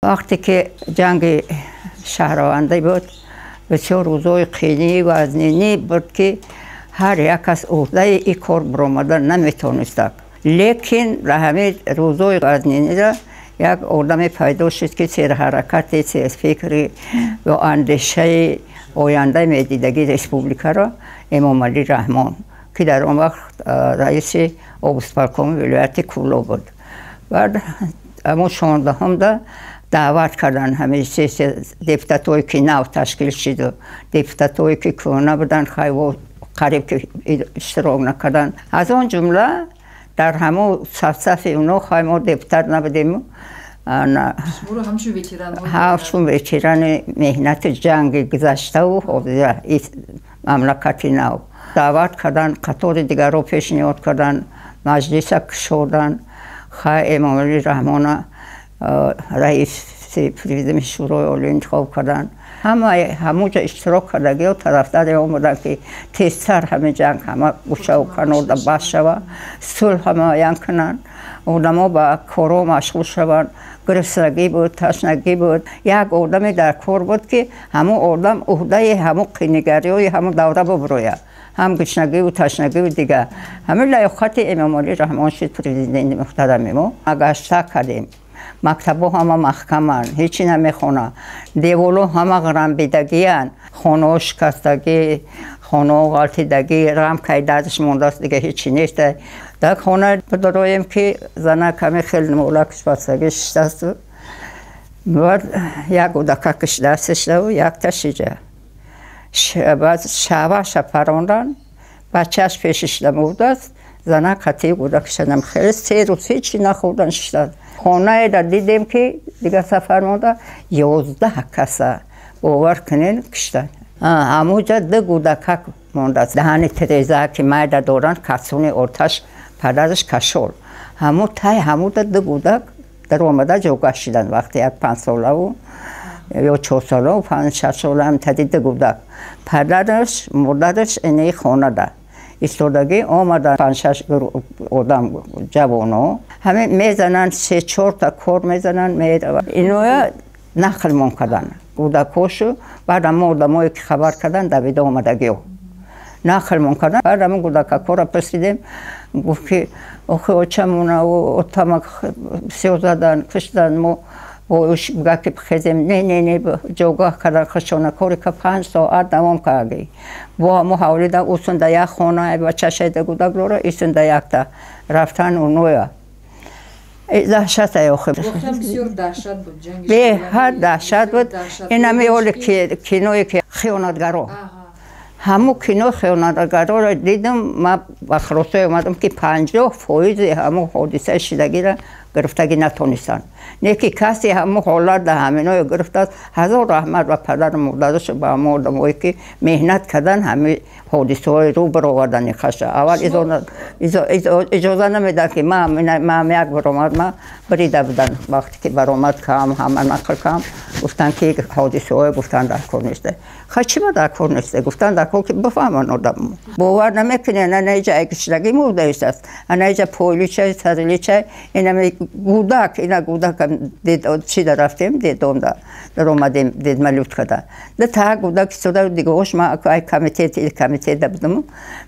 وقتی که جنگ شهروندی بود بسیار روزای خیلی و وزنینی بود که هر یک از عهده این کار برآمدن نمیتونست. لیکن همه روزای وزنینی را یک آدم پیدا شد که سیر حرکت، سیر فکری و اندیشه آینده میدیدگی رسپوبلیکا را امام علی رحمان که در اون وقت رئیس اوبسپالکوم ولایت کولو بود. بعد اما 16 ده دعوت کردن همه دپوتاتایی که نو تشکیل شد و دپوتاتایی که کهنه بودن خیلی قریب که اشتراک نکردن. از آن جمله در همه صف اونا خیلی ما دپوتات نبودیم. همشون ویتران مهنت جنگ گذشته و حافظه مملکتی نو دعوت کردن. قطار دیگر رو پیشنهاد کردن، مجلس کشوندن. خیلی امام علی رحمان رئیس پریزیدم شورای عالی انتخاب کردن. همونجا اشتراک کردگی و طرفدار آمدن که تیزتر همه جنگ همه گوشه و کنار بس شود، صلح همه عیان کنن، آدما با کارو مشغول شوند. گرسنگی بود، تشنگی بود. یک آدمی در کار بود که همون آدم عهده همون قینگری های همون دوره ببروید، هم گرسنگی و تشنگی و دیگه. همه لیاقت امام علی رحمان شد پرزیدنت محترم ما. گشته کردیم، مکتبا همه محکمن، هیچی نمیخونه، دیوالو همه غرنبیدگیان، خانه شکستگی، خانه غلطیدگی، رم که دردش مونده است دیگه هیچی نیست. در خانه بداریم که زنه کمی خیلی مولکش بستگی شده است. بعد یک کودک کشیده است و یک تشیجه. بعد شبه پراندن، بچهش پیشش نموده است. زنه کتی کودکش نم خیلی 3 روز هیچی نخوردن شدن. خانه در دیدیم که دیگه سفر مونده 11 کسه باور کنین کشتن. همونجا 2 کودک مونده است. دهن تریزه که مرد دارن کسون آتش پدرش کشول. همون تای همون 2 کودک در آمده جوگه شدن. وقتی یک 5 ساله و یا 4 ساله و 5-6 ساله هم تدید 2 کودک. پدرش مادرش اینه خانه ده ایستادگی آمدن 5-6 آدم جوانو همه میزنن 3-4 تا کار میزنن میدون. اینو نقل مون کردن کودکاشو. بعد هم آدمایی که خبر کردن دوید آمدگی نقل مون کردن. بعد هم کودک را پرسیدیم، گفت که آخه اوچمونه و اتمک سیو زدن کشتن. ما باش بگه که بخیزیم نه جوگاه کردن خشونه کاری که 5 ساعت دوام کردی. با ما حوالیده اوسون در یک خانه بچه شده کودک رو ایسون در یک تا رفتن اونویا. دهشت ایاخه گفتم بسیار دهشت بود جنگش. به هر دهشت بود. این همه حال کینوی که خیانتگرا همون کینو خیانتگرا را دیدم. من با خلاصه اومدم که 50% همون حادثه شدگی را گرفتگی نتونستن. نه که کسی همون حالت در همینای گرفته. هزار رحمت و پدر مادرش با همه آدمایی که مهنت کردن همه حادثه های رو برآوردن خشه. اول اجازه نمیدن که من یک برآمد من بریده بودن. وقتی که برآمد کم همه نقل کم گفتن که حادثه های گفتن در کار نیسته. چی با در کار نیسته؟ گفتن در کار که بفهمن آدم. باور نمیکنه نه اینجا اگشتگی موده است، نه اینجا پولیچه سرلیچه. این گودک دید چی در رفتیم دیدم در اومدیم دید ملوت کده ده تا گودک سوده دیگه هوش ما ای کمیته دبدم.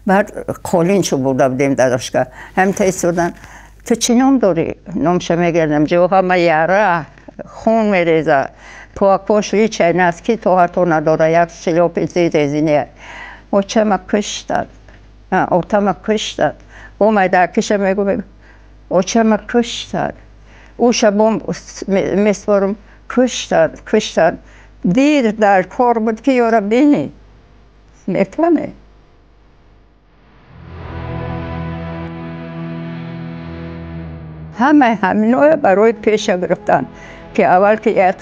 بعد قولین شو بوده بودیم درشکا هم تا سودن تو چی نام داری؟ نامش میگردم جواب ما یاره خون میریزه پاک ریچه نسکی تو هر تو نداره یک شلوپ زیرزینه و چه ما کشتد اوتا ما کشتد اومده کشه میگو و چه ما کشتد او شبم میسپارم کشتد دیر در کار بود که یارا بینی میفهمه. همینو برای پیش گرفتن که اول که یک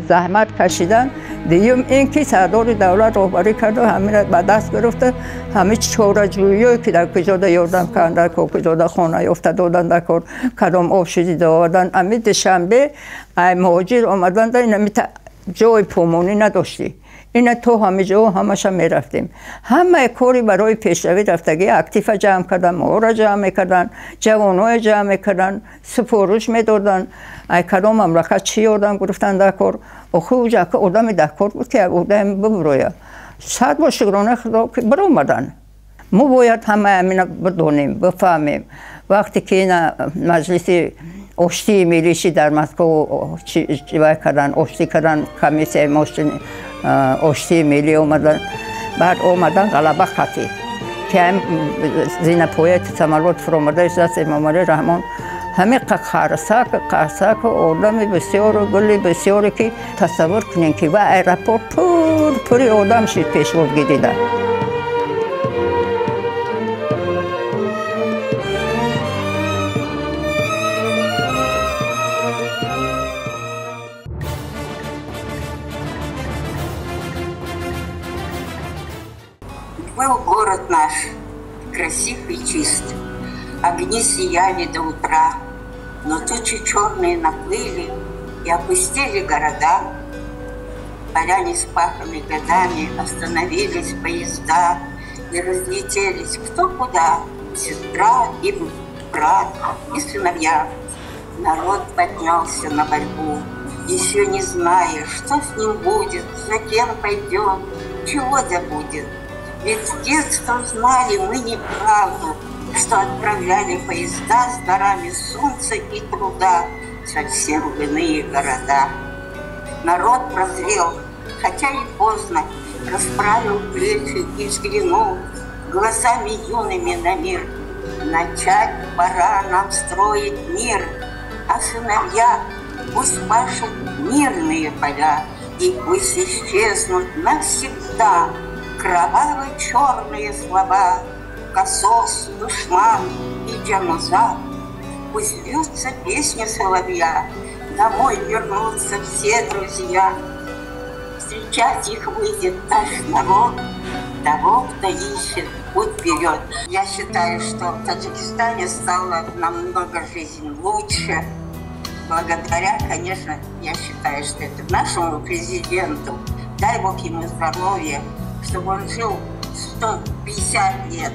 زحمت کشیدن. دیگه این که سردار دولت رهبری کرد و همین را به دست گرفته. همه چاره‌جویی که در کجا یاردن کردن کجا خانه افتادن در کار کدام آبشیری دادن. همین دوشنبه مهاجر آمدن در این جای پومونی نداشتی. اینا تو همه جا همش می رفتیم. همه کاری برای پیشروی رفتگی اکتیف جمع کردن، مورا جمع میکردن، جوانای جمع میکردن، سفارش میدادن. ای کدام مملکت چی آدم گرفتن دکار؟ آخه که آدم دکار بود که آدم ببرویه. صد با شکرانه خدا که بر اومدن. ما باید همه اینا بدونیم، بفهمیم. وقتی که این مجلس آشتی ملیشی در مسکو چی کردن، آشتی کردن، کمیسیه آشتی ملی اومدن، بعد اومدن غلبه خطی که هم زین پایه تمرد فرامده از دست امام علی رحمان همه قرصک آدم بسیار و گلی بسیاری که تصور کنین که و ایرپورت پوری آدم شد پیشوردگی دیدن. Был город наш красив и чист, огни сияли до утра, но тучи черные наплыли и опустили города. Поля не спаханы годами, остановились поезда и разлетелись кто куда, сестра и брат и сыновья. Народ поднялся на борьбу, еще не зная, что с ним будет, за кем пойдет, чего забудет. Ведь с детства знали мы неправду, что отправляли поезда с дарами солнца и труда совсем в иные города. Народ прозрел, хотя и поздно, расправил плечи и взглянул глазами юными на мир. Начать пора нам строить мир, а сыновья пусть пашут мирные поля, и пусть исчезнут навсегда кровавые черные слова, косос, душман и джамуза. Пусть льются песни соловья, домой вернутся все друзья. Встречать их выйдет наш народ, того, кто ищет путь вперед. Я считаю, что в Таджикистане стала намного жизнь лучше. Благодаря, конечно, я считаю, что это нашему президенту. Дай Бог ему здоровья, чтобы он жил 150 лет.